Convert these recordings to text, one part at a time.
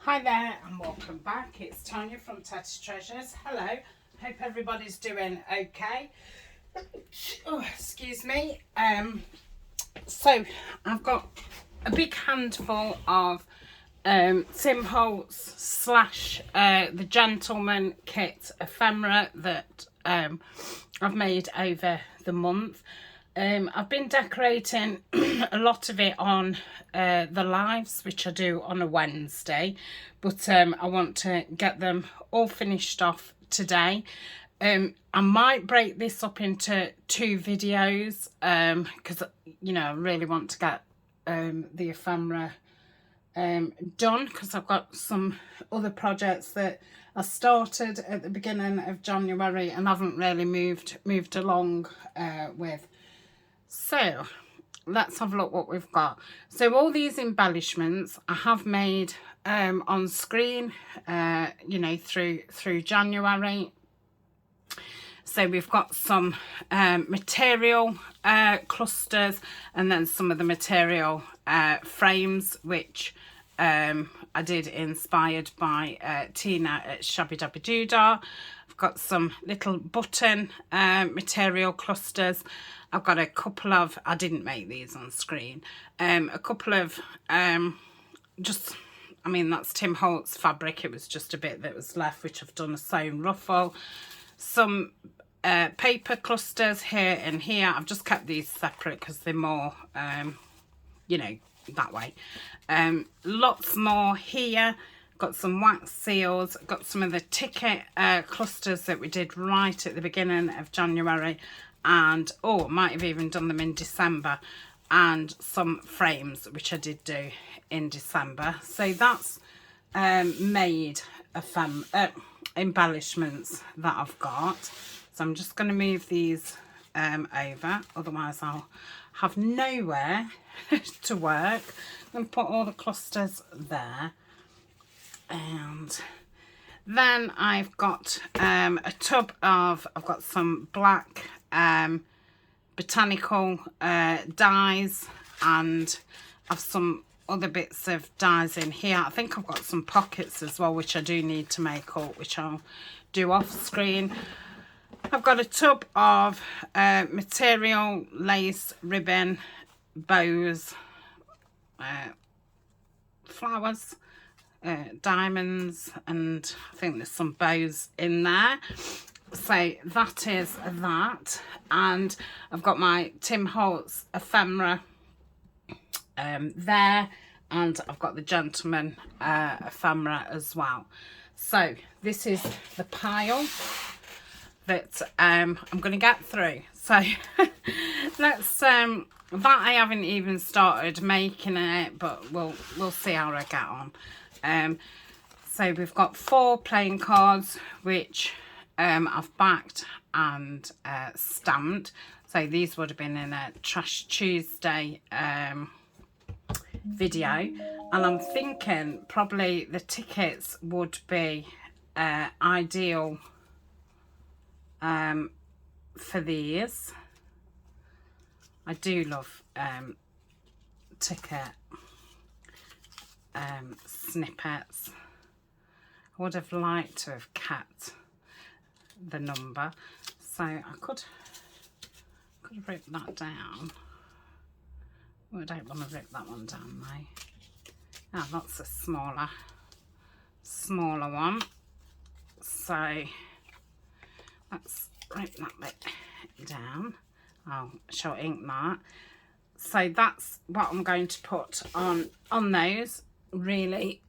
Hi there and welcome back. It's Tania from Tatty Treasures. Hello, hope everybody's doing okay. Oh, excuse me. So I've got a big handful of Tim Holtz slash the Gentleman Kit ephemera that I've made over the month. I've been decorating a lot of it on the lives, which I do on a Wednesday, but I want to get them all finished off today. I might break this up into 2 videos because you know I really want to get the ephemera done, because I've got some other projects that I started at the beginning of January and haven't really moved along with. So let's have a look what we've got. So all these embellishments I have made on screen, you know, through January. So we've got some material clusters, and then some of the material frames, which I did inspired by Tina at Shabby Dabby Doodah. I've got some little button material clusters. I've got a couple of, I didn't make these on screen, a couple of just, I mean, that's Tim Holtz fabric. It was just a bit that was left, which I've done a sewn ruffle. Some paper clusters here and here. I've just kept these separate because they're more, you know, that way. Lots more here. Got some wax seals. Got some of the ticket clusters that we did right at the beginning of January. And, oh, I might have even done them in December. And some frames, which I did do in December. So that's made embellishments that I've got. So I'm just going to move these over, otherwise I'll have nowhere to work. I'm going to put all the clusters there. And then I've got a tub of, I've got some black botanical dyes, and I've some other bits of dyes in here. I think I've got some pockets as well, which I do need to make up, which I'll do off screen. I've got a tub of material, lace, ribbon, bows, flowers, diamonds, and I think there's some bows in there. So that is that. And I've got my Tim Holtz ephemera there, and I've got the Gentleman ephemera as well. So this is the pile that I'm going to get through. So let's that I haven't even started making it, but we'll see how I get on. So we've got 4 playing cards, which I've backed and stamped. So these would have been in a Trash Tuesday video, and I'm thinking probably the tickets would be ideal for these. I do love ticket snippets. I would have liked to have kept the number, so I could have ripped that down. Oh, I don't want to rip that one down though. Oh, that's a smaller one, so let's rip that bit down. I'll show ink that. So that's what I'm going to put on those. Really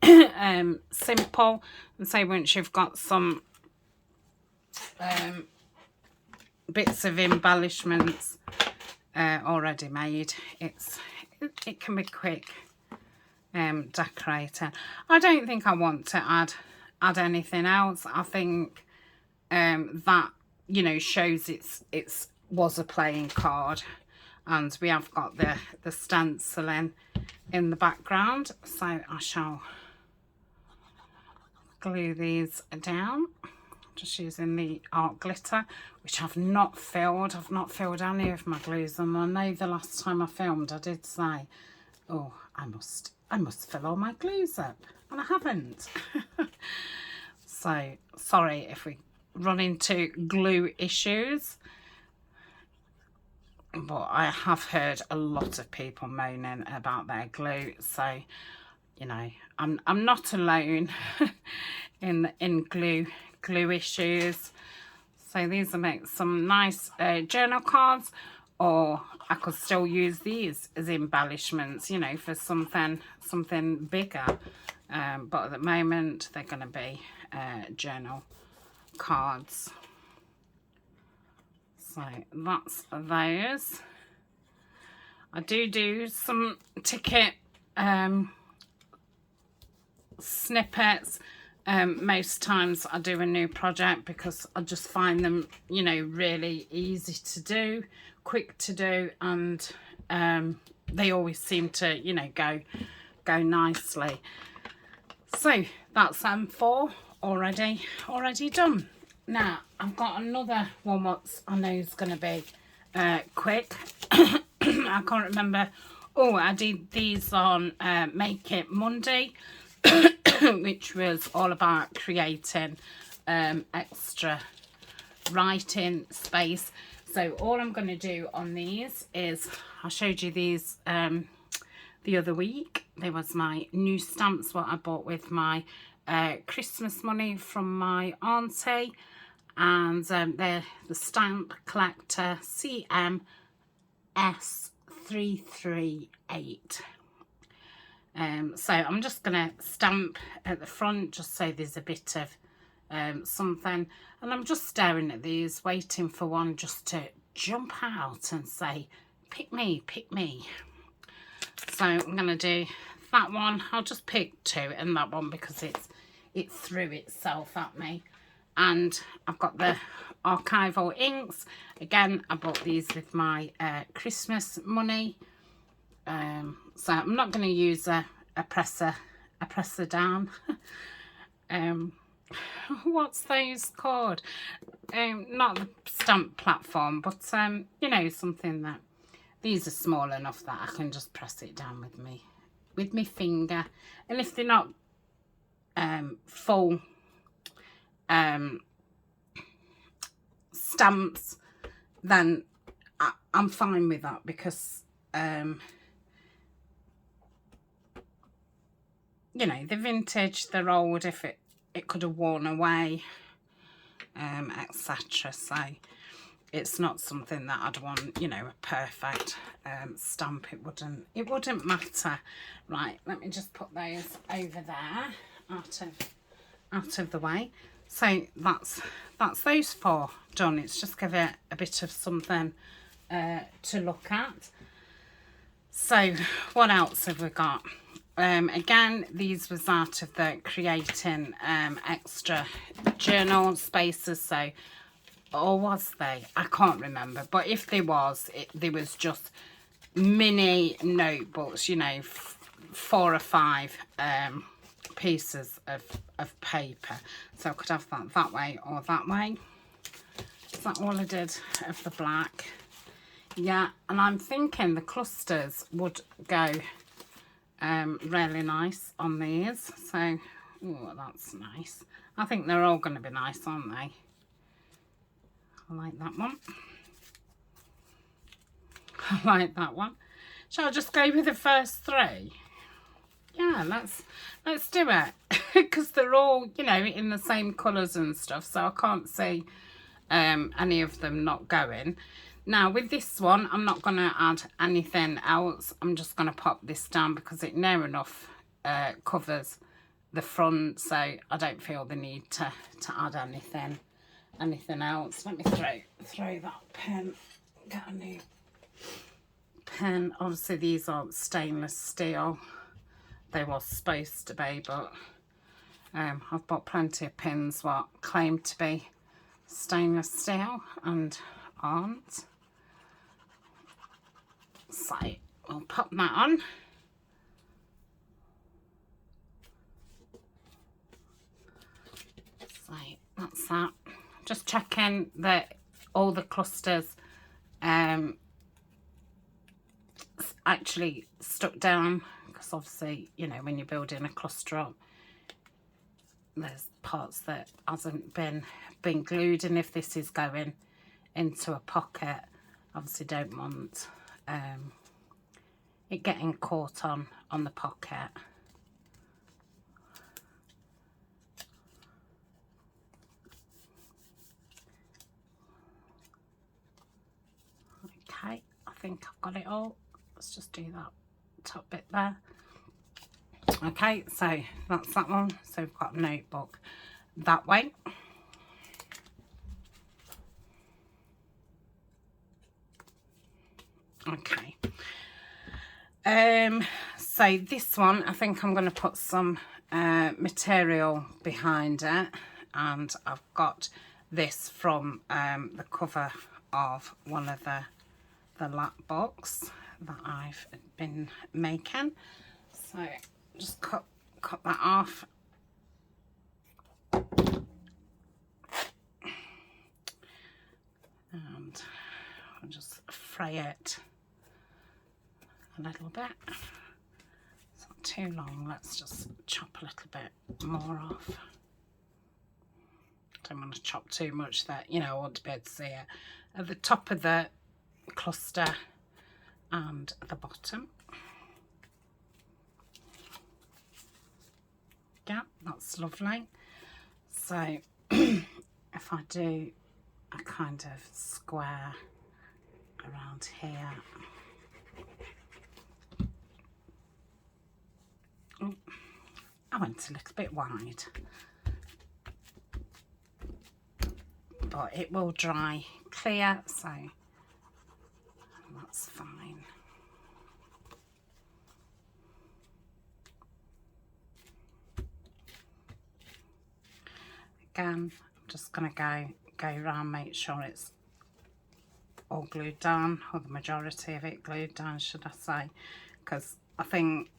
simple. And so once you've got some bits of embellishments already made, it can be quick decorating. I don't think I want to add anything else. I think that, you know, shows it's was a playing card, and we have got the stenciling in the background. So I shall glue these down, just using the art glitter, which I've not filled. I've not filled any of my glues, and I know the last time I filmed I did say, oh, I must I must fill all my glues up, and I haven't. So sorry if we run into glue issues, but I have heard a lot of people moaning about their glue, so you know, I'm not alone in glue issues. So these will make some nice journal cards, or I could still use these as embellishments, you know, for something bigger. But at the moment they're going to be journal cards. So that's those. I do some ticket snippets. Most times I do a new project because I just find them, you know, really easy to do, quick to do, and they always seem to, you know, go nicely. So that's M4 already done. Now I've got another one what I know is going to be quick. I can't remember. Oh, I did these on Make It Monday, which was all about creating extra writing space. So all I'm going to do on these is, I showed you these the other week. There was my new stamps what I bought with my Christmas money from my auntie, and they're the Stamp Collector CMS338. So I'm just going to stamp at the front just so there's a bit of something, and I'm just staring at these waiting for one just to jump out and say pick me, pick me. So I'm going to do that one. I'll just pick two and that one because it threw itself at me. And I've got the archival inks. Again, I bought these with my Christmas money. So I'm not going to use a presser down. What's those called? Not the stamp platform, but you know, something that, these are small enough that I can just press it down with my finger. And if they're not full stamps, then I'm fine with that, because you know, the vintage, they're old, if it could have worn away, etc. So it's not something that I'd want, you know, a perfect stamp. It wouldn't matter. Right, let me just put those over there out of the way. So that's those four done. It's just give it a bit of something to look at. So what else have we got? Again, these was out of the creating extra journal spaces. So, or was they? I can't remember. But if there was, there was just mini notebooks, you know, 4 or 5 pieces of paper. So I could have that way or that way. Is that all I did of the black? Yeah, and I'm thinking the clusters would go really nice on these. So, oh, that's nice. I think they're all going to be nice, aren't they? I like that one. I like that one. Shall I just go with the first 3? Yeah, let's do it. Because they're all, you know, in the same colours and stuff, so I can't see any of them not going. Now with this one, I'm not going to add anything else. I'm just going to pop this down because it near enough covers the front, so I don't feel the need to add anything else. Let me throw that pen, get a new pen. Obviously these aren't stainless steel. They were supposed to be, but I've got plenty of pins what claim to be stainless steel and aren't. So we'll pop that on. So that's that. Just checking that all the clusters actually stuck down, because obviously, you know, when you're building a cluster up, there's parts that hasn't been glued, and if this is going into a pocket, obviously don't want it getting caught on the pocket. Okay, I think I've got it all. Let's just do that top bit there. Okay, so that's that one. So we've got a notebook that way. Okay. So this one, I think I'm going to put some material behind it, and I've got this from the cover of one of the lap books that I've been making. So just cut that off. And I'll just fray it a little bit. It's not too long. Let's just chop a little bit more off. Don't want to chop too much that, you know, I want to be able to see it at the top of the cluster and the bottom. Yeah, that's lovely. So if I do a kind of square around here. Oh, I went a little bit wide, but it will dry clear, so that's fine. Again, I'm just going to go around, make sure it's all glued down, or the majority of it glued down, should I say, because I think,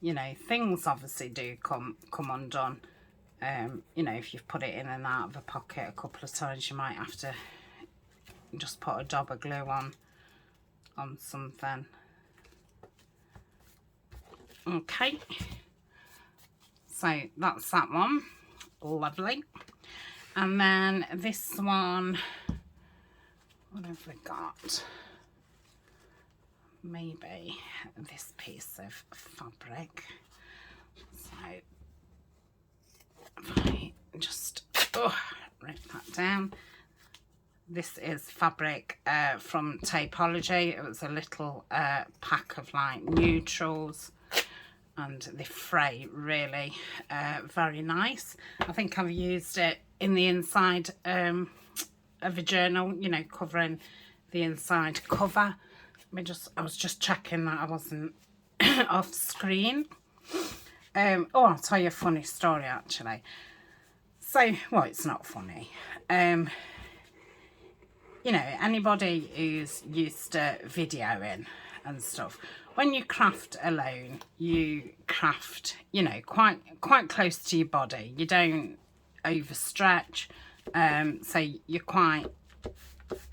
you know, things obviously do come undone. You know, if you've put it in and out of a pocket a couple of times, you might have to just put a dab of glue on something. Okay, so that's that one. Lovely. And then this one, what have we got? Maybe this piece of fabric. So if I just rip that down. This is fabric from Tapology. It was a little pack of like neutrals, and the fray really very nice. I think I've used it in the inside of a journal, you know, covering the inside cover. I was just checking that I wasn't off screen. Oh, I'll tell you a funny story actually. So, well, it's not funny. You know, anybody who's used to videoing and stuff, when you craft alone, you craft, you know, quite close to your body. You don't overstretch, so you're quite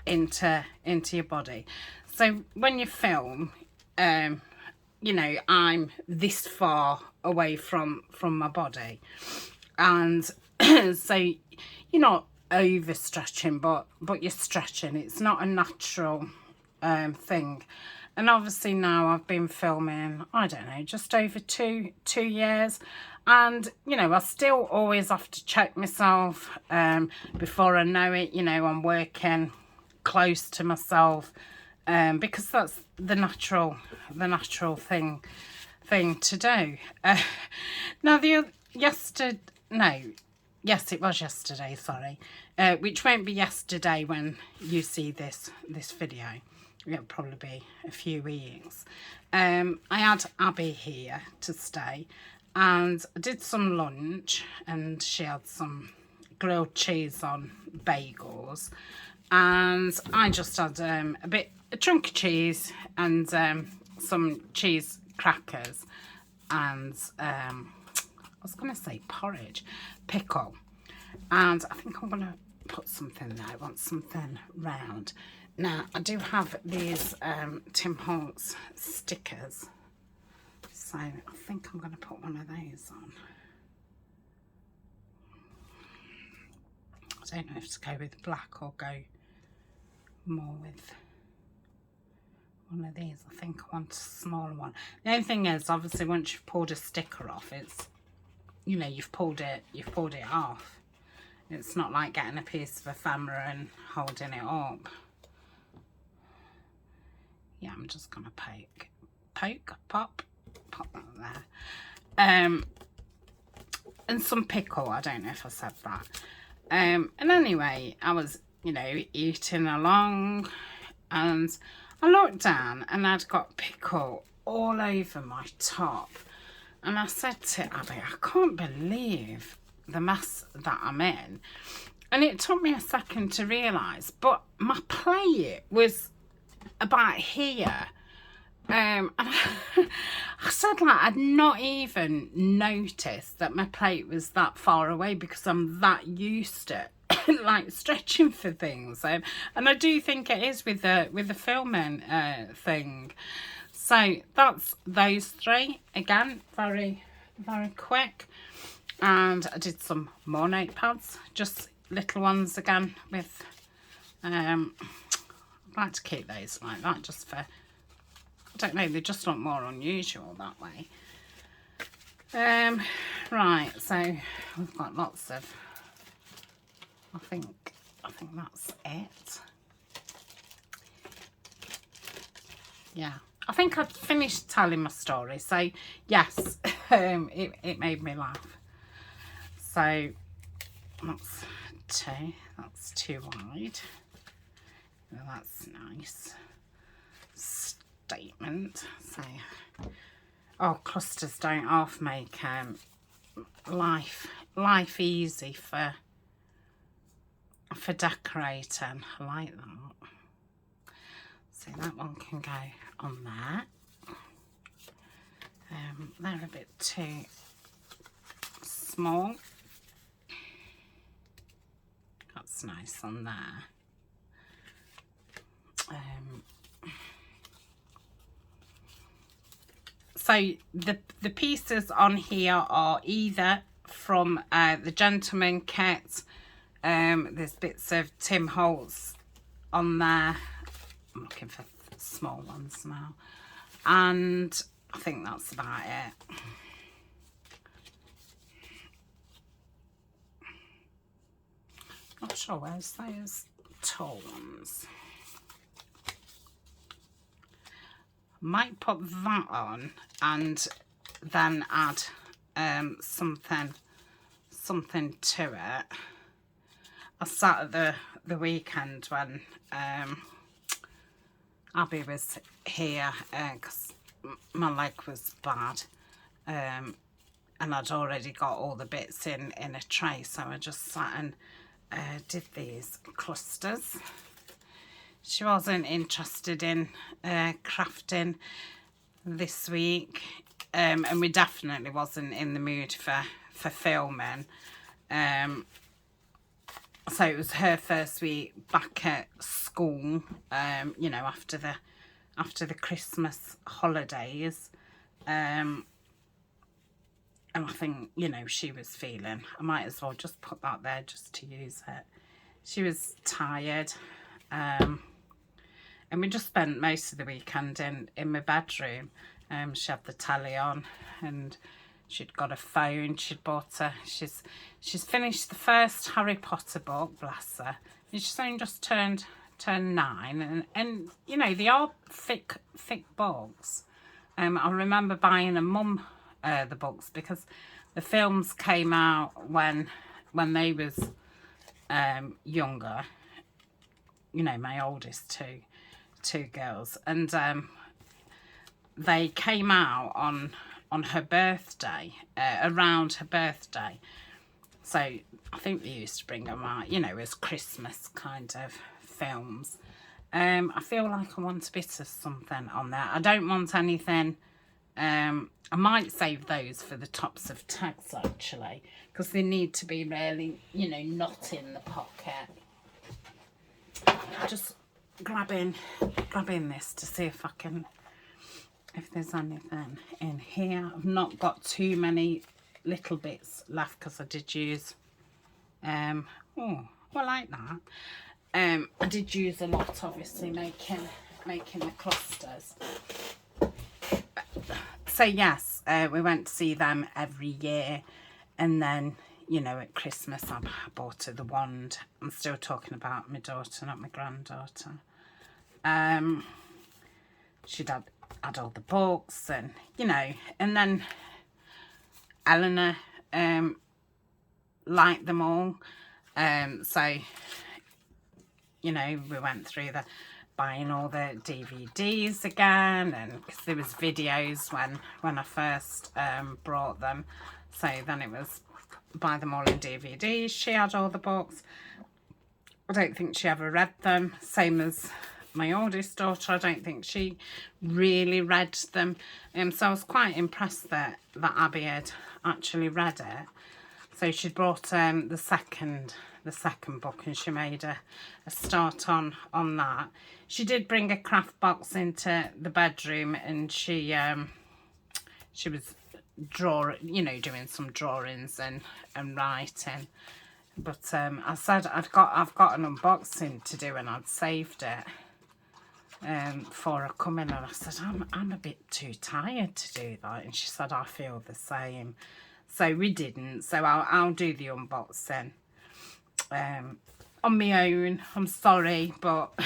into your body. So when you film, you know, I'm this far away from my body, and so you're not overstretching, but you're stretching. It's not a natural thing. And obviously now I've been filming, I don't know, just over two years, and you know, I still always have to check myself before I know it. You know, I'm working close to myself, because that's the natural thing to do. Now yes, it was yesterday, sorry, which won't be yesterday when you see this video. It'll probably be a few weeks. I had Abby here to stay, and I did some lunch, and she had some grilled cheese on bagels, and I just had a chunk of cheese and some cheese crackers, and I was going to say porridge, pickle, and I think I'm going to put something there. I want something round. Now, I do have these Tim Holtz stickers, So I think I'm going to put one of those on. I don't know if to go with black or go more with one of these. I think I want a smaller one. The only thing is, obviously, once you've pulled a sticker off, it's, you know, you've pulled it off. It's not like getting a piece of ephemera and holding it up. Yeah, I'm just gonna pop that there. And some pickle. I don't know if I said that. And anyway, I was, you know, eating along, and I looked down and I'd got pickle all over my top. And I said to Abby, I can't believe the mess that I'm in. And it took me a second to realise, but my plate was about here. And I said, like, I'd not even noticed that my plate was that far away because I'm that used to like stretching for things. And I do think it is with the filming thing. So that's those three. Again, very, very quick. And I did some more notepads, just little ones again with, I'd like to keep those like that just for, I don't know, they just look more unusual that way. Right, so we've got lots of, I think that's it. Yeah, I think I'd finished telling my story, so yes, it made me laugh. So that's too wide. Well, that's nice. Statement. So, oh, clusters don't half make life easy for decorating. I like that. So that one can go on there. They're a bit too small. That's nice on there. So the pieces on here are either from the gentleman kit. There's bits of Tim Holtz on there. I'm looking for small ones now, and I think that's about it. Not sure where's those tall ones. Might put that on and then add something to it. I sat at the weekend when Abby was here because my leg was bad, and I'd already got all the bits in a tray, so I just sat and did these clusters. She wasn't interested in crafting this week, and we definitely wasn't in the mood for filming. So it was her first week back at school, you know, after the Christmas holidays, and I think, you know, she was feeling, I might as well just put that there just to use it. She was tired. And we just spent most of the weekend in my bedroom. She had the telly on, and she'd got a phone. She'd bought she's finished the first Harry Potter book, bless her. And she's only just turned 9, and you know, they are thick books. I remember buying a mum the books because the films came out when they was younger. You know, my oldest two girls, and they came out on her birthday, around her birthday. So I think they used to bring them out, you know, as Christmas kind of films. I feel like I want a bit of something on there. I don't want anything. I might save those for the tops of tags actually, because they need to be really, you know, not in the pocket. Just grabbing this to see if I can if there's anything in here. I've not got too many little bits left because I did use oh, I like that. I did use a lot, obviously, making the clusters. So yes, we went to see them every year, and then, you know, at Christmas I bought her the wand. I'm still talking about my daughter, not my granddaughter. She'd had all the books, and, you know, and then Eleanor liked them all. So, you know, we went through buying all the DVDs again, and because there was videos when I first brought them. So then it was buy them all in DVDs. She had all the books. I don't think she ever read them. Same as my oldest daughter. I don't think she really read them. So I was quite impressed that Abby had actually read it. So she brought the second book, and she made a start on that. She did bring a craft box into the bedroom, and she was doing some drawings and writing. But I said I've got an unboxing to do, and I'd saved it for her coming, and I said I'm a bit too tired to do that, and she said I feel the same. So we didn't. So I'll do the unboxing on my own. I'm sorry, but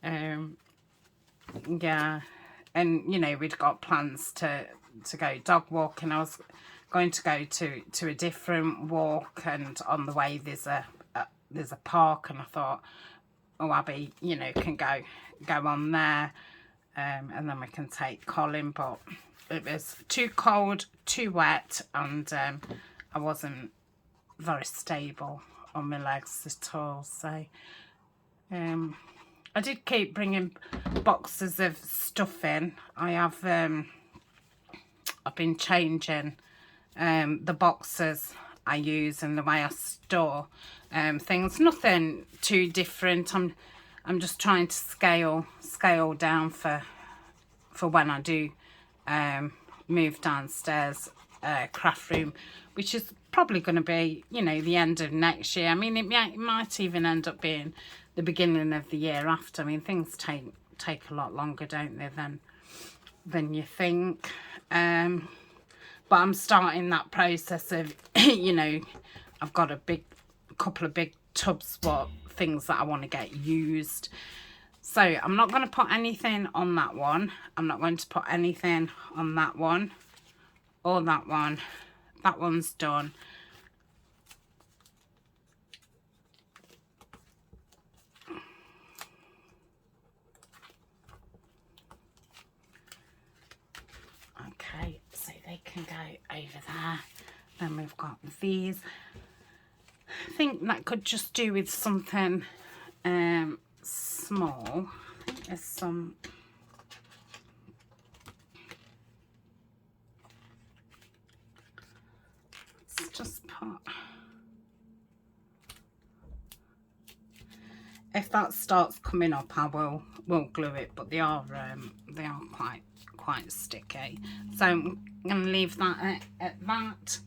yeah. And, you know, we'd got plans to go dog walking. I was going to go to a different walk, and on the way there's a park, and I thought, oh, Abby, you know, can go on there, and then we can take Colin. But it was too cold, too wet, and I wasn't very stable on my legs at all. So I did keep bringing boxes of stuff in. I have I've been changing the boxes I use and the way I store things. Nothing too different. I'm just trying to scale down for when I do move downstairs craft room, which is probably going to be, you know, the end of next year. I mean, it might even end up being the beginning of the year after. I mean, things take a lot longer, don't they, than you think. But I'm starting that process of, you know, I've got a couple of big tubs for things that I want to get used. So I'm not going to put anything on that one. I'm not going to put anything on that one or that one. That one's done. Okay, so they can go over there. Then we've got these. I think that could just do with something small. I think there's some... Let's just put... If that starts coming up, I will glue it, but they are quite sticky. So I'm going to leave that at that.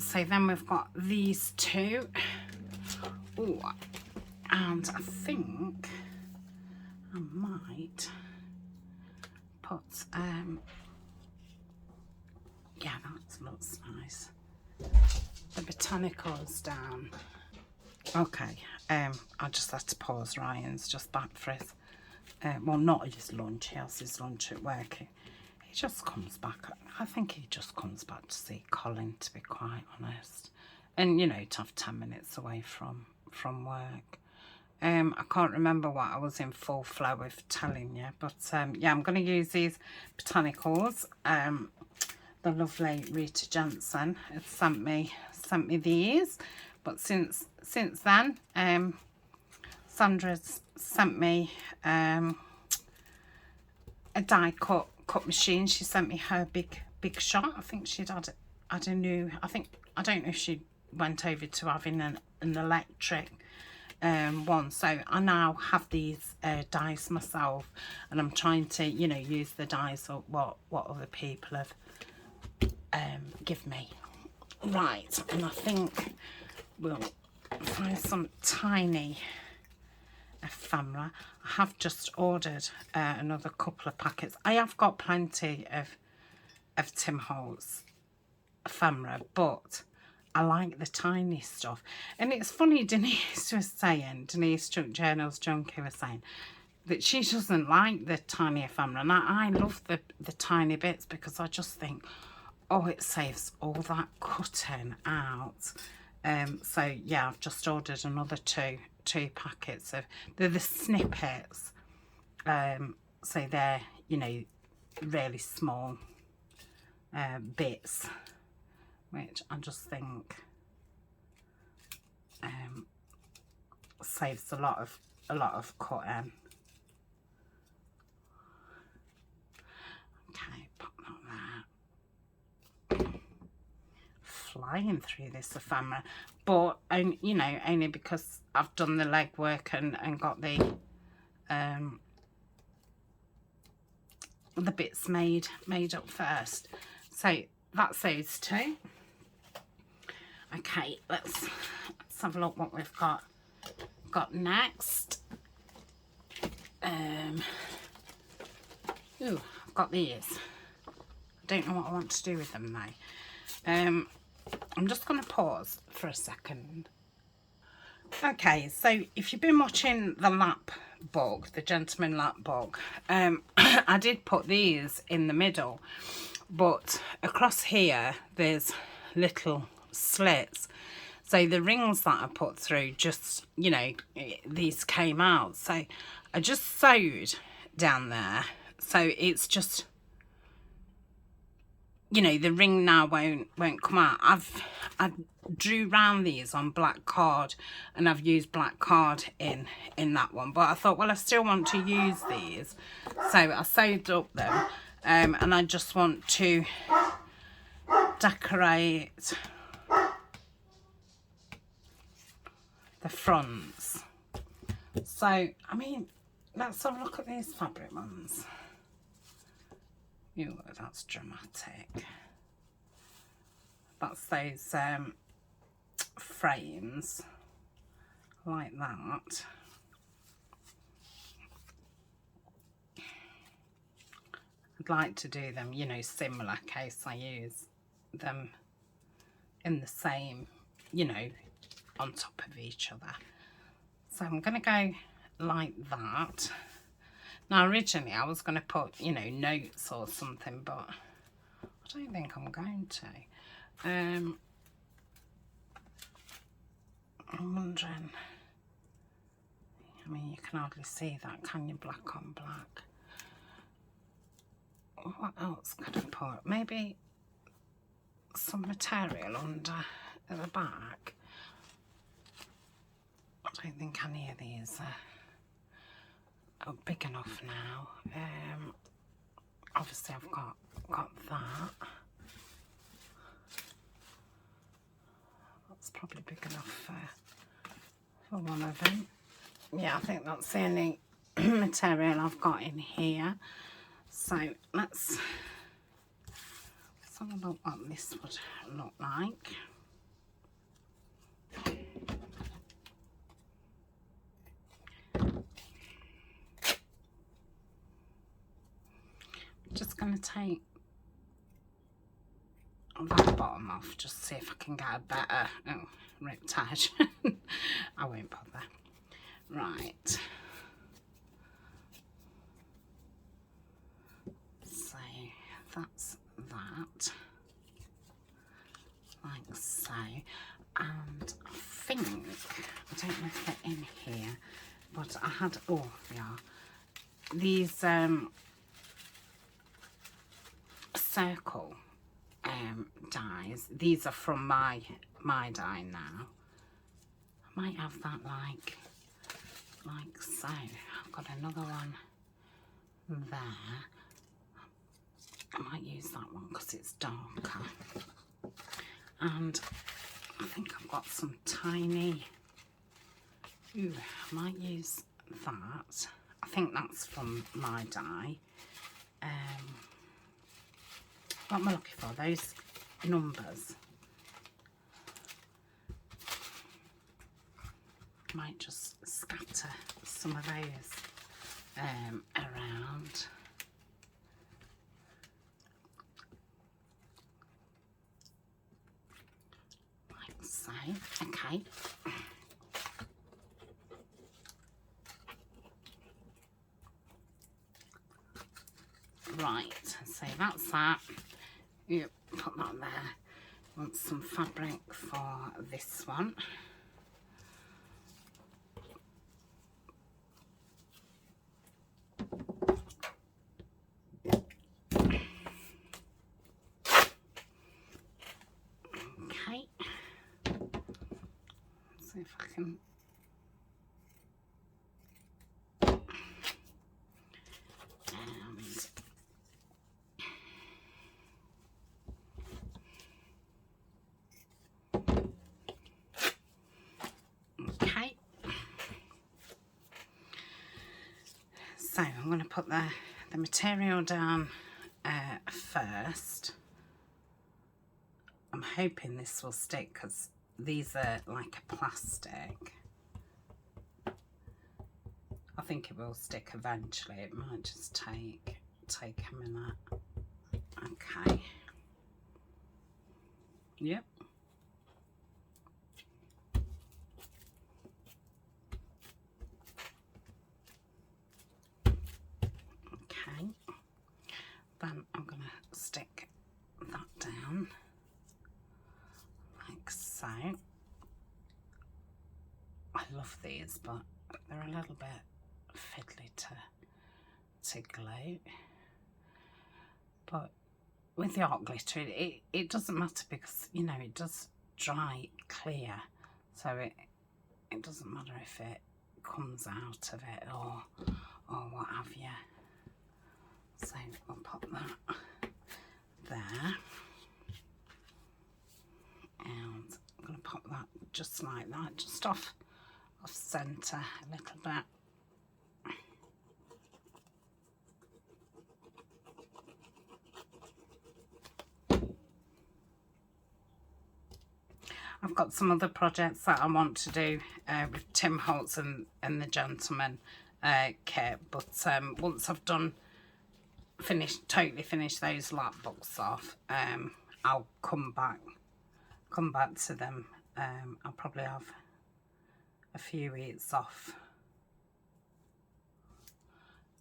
So then we've got these two. Ooh, and I think I might put yeah, that looks nice. The botanicals down. Okay, I just had to pause. Ryan's just back for his well, not his lunch. He has his lunch at work. He just comes back. I think he just comes back to see Colin, to be quite honest. And, you know, to have 10 minutes away from work. I can't remember what I was in full flow of telling you. But, yeah, I'm going to use these botanicals. The lovely Rita Jensen has sent me these. But since then, Sandra's sent me a die cut machine. She sent me her big shot. I think she'd had a new. I don't know if she went over to having an electric one. So I now have these dies myself, and I'm trying to, you know, use the dies or what other people have give me. Right, and I think we'll find some tiny ephemera. I have just ordered another couple of packets. I have got plenty of Tim Holtz ephemera, but I like the tiny stuff. And it's funny, Denise was saying, Denise Journals Junkie was saying that she doesn't like the tiny ephemera, and I love the tiny bits, because I just think, oh, it saves all that cutting out. So yeah, I've just ordered another two packets of, they're the snippets, so they're, you know, really small bits, which I just think saves a lot of cutting. Okay, pop that there. Flying through this ephemera, but you know, only because I've done the legwork and got the bits made up first. So that's those two. Okay, let's have a look what we've got next. Ooh, I've got these. I don't know what I want to do with them though. I'm just going to pause for a second. Okay, so if you've been watching the lap book, the gentleman lap book, I did put these in the middle, but across here there's little slits. So the rings that I put through, just, you know, these came out. So I just sewed down there. So it's just, you know, the ring now won't come out. I drew round these on black card, and I've used black card in that one, but I thought, well, I still want to use these, so I sewed up them, and I just want to decorate the fronts. So I mean, let's have a look at these fabric ones. Ew, that's dramatic. That's those frames like that. I'd like to do them, you know, similar, case I use them in the same, you know, on top of each other. So I'm going to go like that. Now originally I was going to put, you know, notes or something, but I don't think I'm going to. I'm wondering, I mean, you can hardly see that, can you, black on black? What else could I put? Maybe some material under at the back. I don't think any of these are big enough now. Obviously I've got that. That's probably big enough for one of them. Yeah, I think that's the only material I've got in here. So let's have a look what this would look like. Just going to take that bottom off, just see if I can get a better riptide. I won't bother. Right. So that's that. Like so. And I think, I don't know if they're in here, but I had, oh, they are. These circle dies. These are from my die now. I might have that like so. I've got another one there. I might use that one because it's darker. And I think I've got some tiny Ooh, I might use that. I think that's from my die. What am I looking for? Those numbers. Might just scatter some of those around. Like so. Okay. Right, so that's that. Yep, put that there. Want some fabric for this one. Okay. See if I can. Okay. So I'm going to put the material down first. I'm hoping this will stick because these are like a plastic. I think it will stick eventually. It might just take a minute. Okay. Yep. Okay. Then I'm going to stick that down like so. I love these, but they're a little bit fiddly to glue. But with the art glitter, it doesn't matter because, you know, it does dry clear. So it doesn't matter if it comes out of it or what have you. So I'll pop that there. And I'm going to pop that just like that, just off centre a little bit. I've got some other projects that I want to do with Tim Holtz and the Gentleman kit, but once I've totally finished those lap books off, I'll come back to them. I'll probably have a few weeks off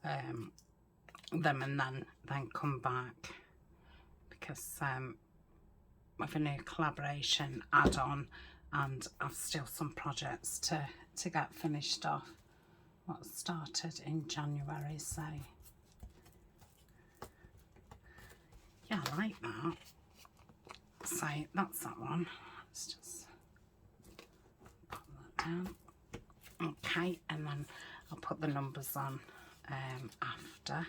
them and then come back because with a new collaboration add-on, and I've still some projects to get finished off. What started in January, so yeah, I like that. So that's that one. Let's just put that down. Okay, and then I'll put the numbers on after.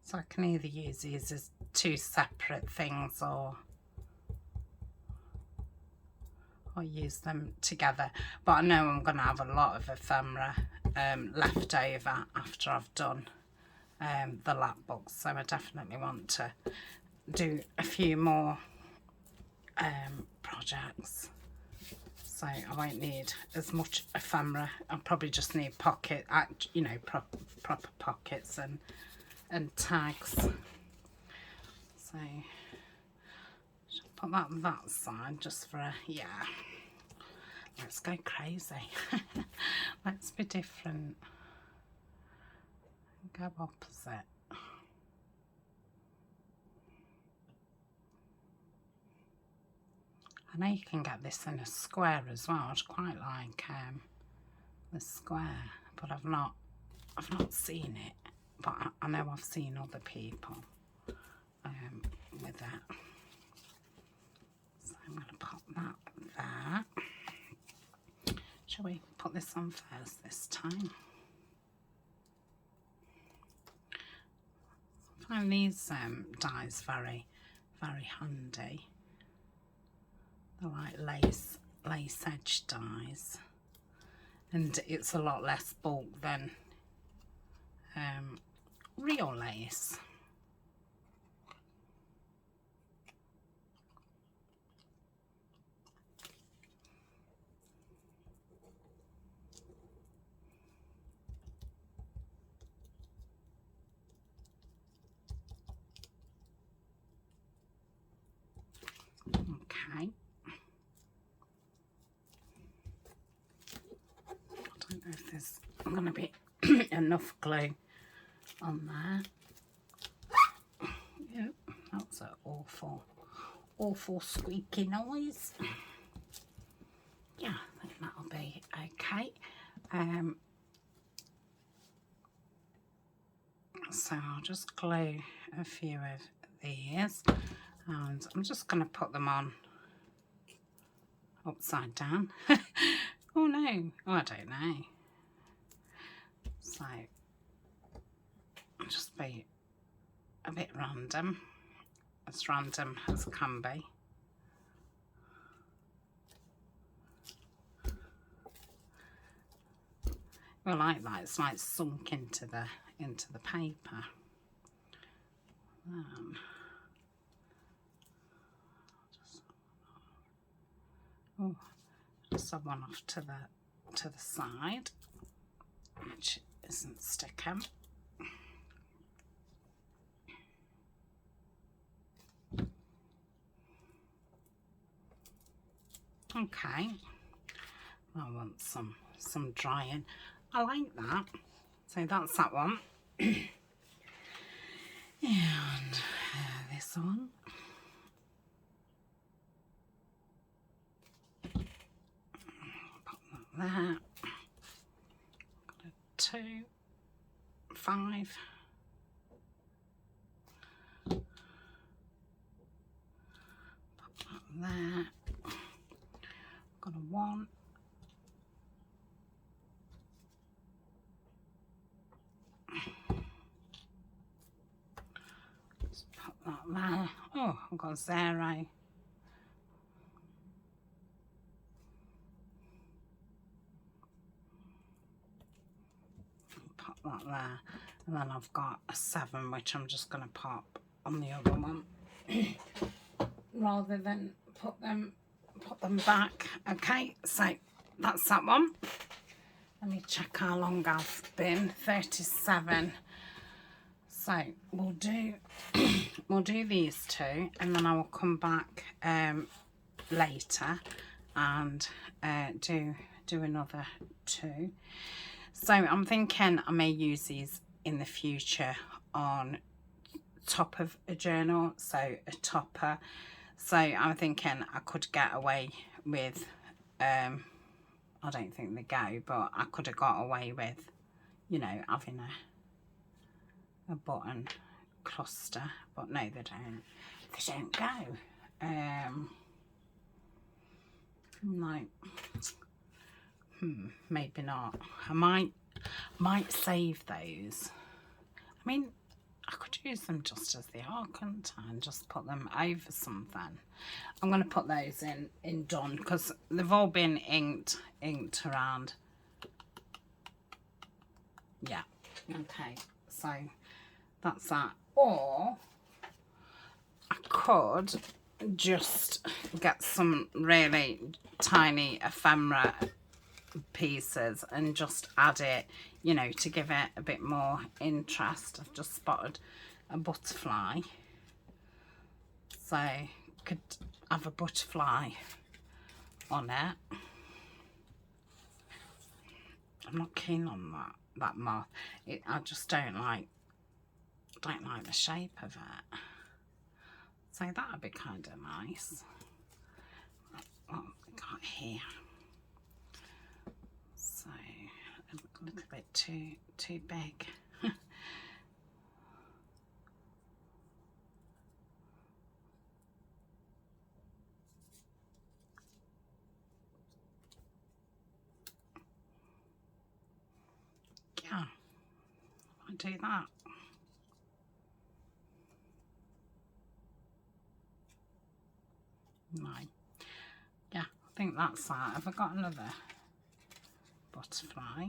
So I can either use these as two separate things or use them together. But I know I'm going to have a lot of ephemera left over after I've done the lap books. So I definitely want to do a few more projects. So I won't need as much ephemera. I'll probably just need pocket, you know, proper pockets and tags. So I'll put that on that side just for a, yeah. Let's go crazy. Let's be different. Go opposite. I know you can get this in a square as well. I'd quite like the square, but I've not seen it. But I know I've seen other people with it. So I'm going to pop that there. Shall we put this on first this time? I find these dies very, very handy. They're like lace edge dies, and it's a lot less bulk than real lace. Okay. I don't know if there's going to be enough glue on there. Yep, that's an awful squeaky noise. Yeah, I think that'll be okay. So I'll just glue a few of these, and I'm just going to put them on upside down. Oh no, oh, I don't know. So I'll just be a bit random as can be. I like that, it's like sunk into the paper. Just have one off to the side, which isn't sticking. Okay, I want some drying. I like that. So that's that one. And this one. Put that there. 2, 5. Put that there. Got a 1. Just put that there. Oh, I've got 0. Put that there. And then I've got a 7, which I'm just going to pop on the other one. Rather than put them back. Okay, so that's that one. Let me check how long I've been. 37. So we'll do these 2, and then I will come back later and do another 2. So I'm thinking I may use these in the future on top of a journal, so a topper. So I'm thinking I could get away with, I don't think they go, but I could have got away with, you know, having a button cluster, but no, they don't go. No, maybe not. I might save those. I mean, I could use them just as they are, couldn't I? And just put them over something. I'm going to put those in done, because they've all been inked around. Yeah, okay, so that's that. Or I could just get some really tiny ephemera pieces and just add it, you know, to give it a bit more interest. I've just spotted a butterfly, so could have a butterfly on it. I'm not keen on that moth. I just don't like the shape of it. So that would be kind of nice. What have we got here? So a little bit too big. Yeah, I do that. No. Yeah, think that's that. Have I got another butterfly?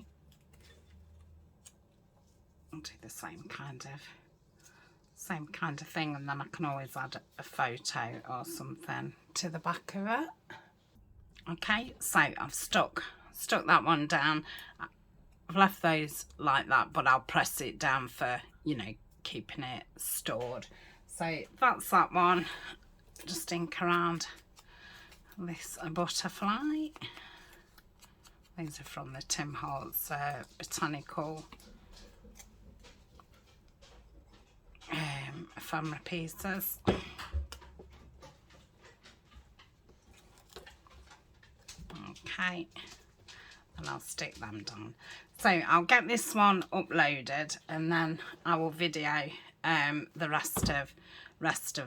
I'll do the same kind of thing, and then I can always add a photo or something to the back of it. Okay, so I've stuck that one down. I've left those like that, but I'll press it down for, you know, keeping it stored. So that's that one. Just ink around this butterfly. These are from the Tim Holtz botanical ephemera pieces. Okay, and I'll stick them down. So I'll get this one uploaded, and then I will video the rest of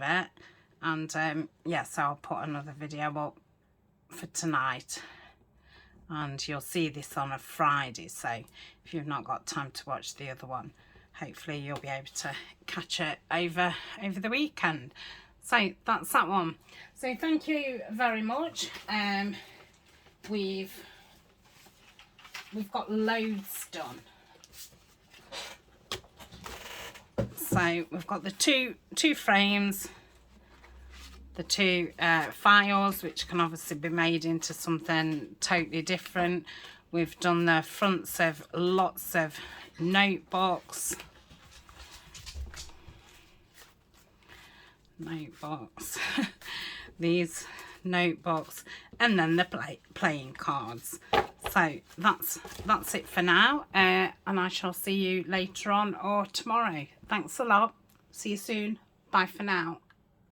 it. And yeah, so I'll put another video up for tonight, and you'll see this on a Friday. So if you've not got time to watch the other one, hopefully you'll be able to catch it over the weekend. So that's that one. So thank you very much. We've got loads done. So we've got the two frames, the two files, which can obviously be made into something totally different. We've done the fronts of lots of notebooks. These notebooks, and then the playing cards. So that's it for now, and I shall see you later on or tomorrow. Thanks a lot. See you soon. Bye for now.